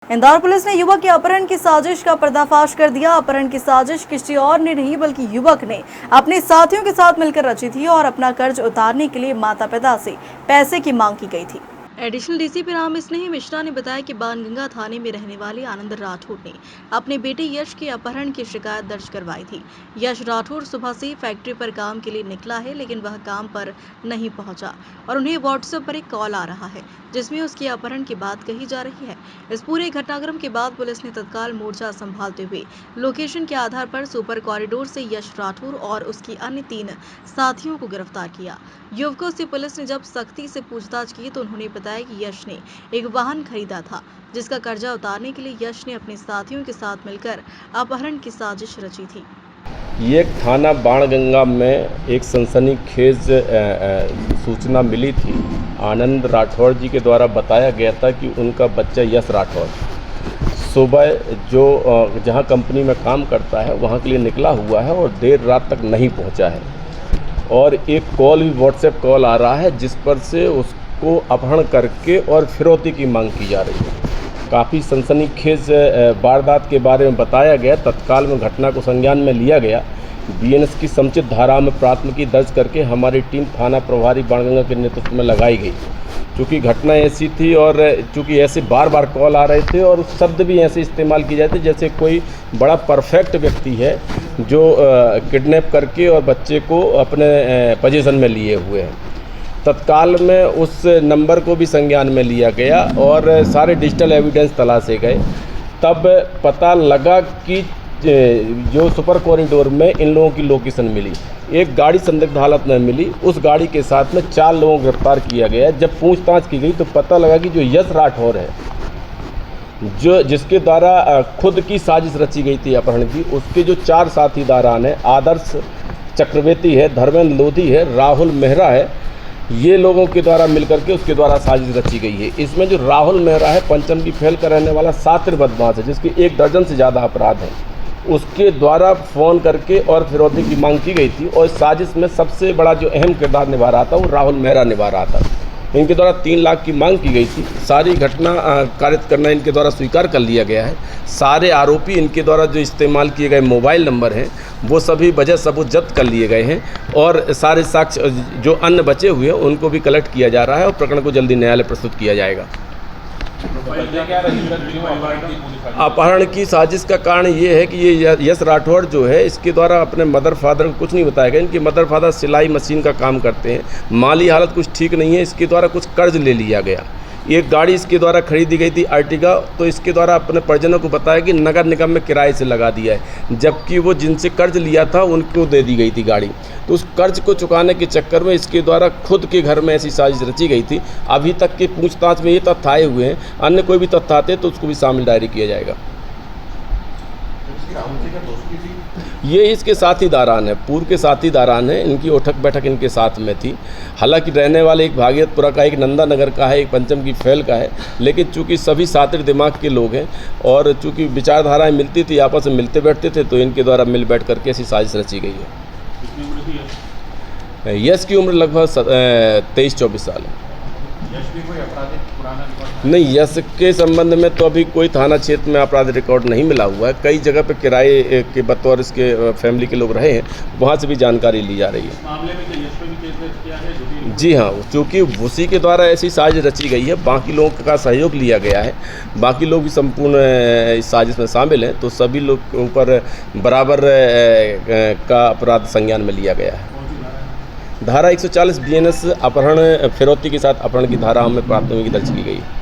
Indore police ने युवक के अपहरण की साजिश का पर्दाफाश कर दिया। अपहरण की साजिश किसी और ने नहीं बल्कि युवक ने अपने साथियों के साथ मिलकर रची थी और अपना कर्ज उतारने के लिए माता पिता से पैसे की मांग की गई थी। एडिशनल डीसीपी राम स्नेही मिश्रा ने बताया कि बाणगंगा थाने में रहने वाले आनंद राठौर ने अपने बेटे यश के अपहरण की शिकायत दर्ज करवाई थी। यश राठौर सुबह से फैक्ट्री पर काम के लिए निकला है, लेकिन वह काम पर नहीं पहुंचा और उन्हें व्हाट्सएप पर एक कॉल आ रहा है जिसमें उसके अपहरण की बात कही जा रही है। इस पूरे घटनाक्रम के बाद पुलिस ने तत्काल मोर्चा संभालते हुए लोकेशन के आधार पर सुपर कॉरिडोर से यश राठौर और उसकी अन्य 3 साथियों को गिरफ्तार किया। युवकों से पुलिस ने जब सख्ती से पूछताछ की तो उन्होंने बताया कि यश ने एक वाहन खरीदा था जिसका कर्जा उतारने के लिए यश ने अपने साथियों के साथ मिलकर अपहरण की साजिश रची थी। ये थाना बाणगंगा में एक सनसनीखेज सूचना मिली थी। आनंद राठौर जी के द्वारा बताया गया था कि उनका बच्चा यश राठौर सुबह जो जहां कंपनी में काम करता है वहां के लिए निकला हुआ है और देर रात तक नहीं पहुंचा है और एक कॉल भी व्हाट्सएप कॉल आ रहा है जिस पर से उसको अपहरण करके और फिरौती की मांग की जा रही है। काफ़ी सनसनीखेज वारदात के बारे में बताया गया। तत्काल में घटना को संज्ञान में लिया गया। बीएनएस की समुचित धारा में प्राथमिकी दर्ज करके हमारी टीम थाना प्रभारी बाणगंगा के नेतृत्व में लगाई गई। चूँकि घटना ऐसी थी और चूँकि ऐसे बार बार कॉल आ रहे थे और शब्द भी ऐसे इस्तेमाल किए जाते जैसे कोई बड़ा परफेक्ट व्यक्ति है जो किडनैप करके और बच्चे को अपने पोजीशन में लिए हुए हैं। तत्काल में उस नंबर को भी संज्ञान में लिया गया और सारे डिजिटल एविडेंस तलाशे गए। तब पता लगा कि जो सुपर कॉरिडोर में इन लोगों की लोकेशन मिली, एक गाड़ी संदिग्ध हालत में मिली। उस गाड़ी के साथ में 4 लोगों को गिरफ्तार किया गया। जब पूछताछ की गई तो पता लगा कि जो यश राठौर है, जो जिसके द्वारा खुद की साजिश रची गई थी अपहरण की, उसके जो 4 साथीदारान हैं, आदर्श चक्रवर्ती है, धर्मेंद्र लोधी है, राहुल मेहरा है, ये लोगों के द्वारा मिलकर के उसके द्वारा साजिश रची गई है। इसमें जो राहुल मेहरा है पंचम की फेल का रहने वाला शातिर बदमाश है जिसके 1 दर्जन से ज़्यादा अपराध हैं, उसके द्वारा फ़ोन करके और फिरौती की मांग की गई थी और साजिश में सबसे बड़ा जो अहम किरदार निभा रहा था वो राहुल मेहरा निभा रहा था। इनके द्वारा 3 लाख की मांग की गई थी। सारी घटना कारित करना इनके द्वारा स्वीकार कर लिया गया है। सारे आरोपी इनके द्वारा जो इस्तेमाल किए गए मोबाइल नंबर हैं वो सभी वजह सबूत जब्त कर लिए गए हैं और सारे साक्ष्य जो अन्य बचे हुए हैं उनको भी कलेक्ट किया जा रहा है और प्रकरण को जल्दी न्यायालय प्रस्तुत किया जाएगा। अपहरण की साजिश का कारण ये है कि ये यश राठौर जो है इसके द्वारा अपने मदर फादर को कुछ नहीं बताया गया। इनके मदर फादर सिलाई मशीन का काम करते हैं, माली हालत कुछ ठीक नहीं है। इसके द्वारा कुछ कर्ज ले लिया गया। एक गाड़ी इसके द्वारा खरीदी गई थी अर्टिगा, तो इसके द्वारा अपने परिजनों को बताया कि नगर निगम में किराए से लगा दिया है, जबकि वो जिनसे कर्ज लिया था उनको दे दी गई थी गाड़ी। तो उस कर्ज को चुकाने के चक्कर में इसके द्वारा खुद के घर में ऐसी साजिश रची गई थी। अभी तक की पूछताछ में ये तथ्य आए हुए हैं, अन्य कोई भी तथ्य आते तो उसको भी शामिल डायरी किया जाएगा। ये इसके साथीदारान है, पूर्व के साथीदारान है। इनकी उठक बैठक इनके साथ में थी। हालांकि रहने वाले एक भागीरथपुरा का, एक नंदा नगर का है, एक पंचम की फैल का है, लेकिन चूंकि सभी सातिर दिमाग के लोग हैं और चूंकि विचारधाराएं मिलती थी, आपस में मिलते बैठते थे, तो इनके द्वारा मिल बैठ करके ऐसी साजिश रची गई है। यश की उम्र लगभग 23-24 साल है। नहीं, यश के संबंध में तो अभी कोई थाना क्षेत्र में आपराधिक रिकॉर्ड नहीं मिला हुआ है। कई जगह पे किराए के बतौर इसके फैमिली के लोग रहे हैं, वहाँ से भी जानकारी ली जा रही है। मामले में यश पे भी केस किया है? जी हाँ, क्योंकि उसी के द्वारा ऐसी साजिश रची गई है। बाकी लोगों का सहयोग लिया गया है, बाकी लोग भी संपूर्ण इस साजिश में शामिल हैं, तो सभी लोग के ऊपर बराबर का अपराध संज्ञान में लिया गया है। धारा 140 बीएनएस अपहरण फिरौती के साथ अपहरण की धारा में प्राथमिकी दर्ज की गई है।